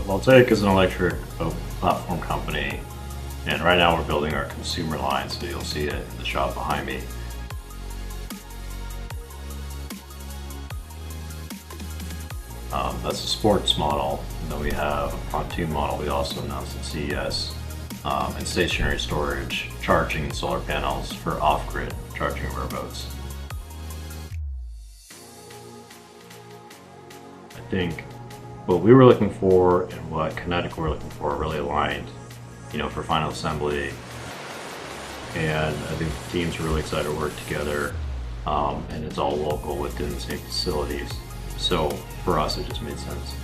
Voltaic is an electric platform company, and right now we're building our consumer line, so you'll see it in the shop behind me. That's a sports model, and then we have a pontoon model we also announced at CES, and stationary storage, charging and solar panels for off-grid charging of our boats. I think what we were looking for and what Kinetyc were looking for really aligned, for final assembly. And I think the teams are really excited to work together, and it's all local within the same facilities. So for us, it just made sense.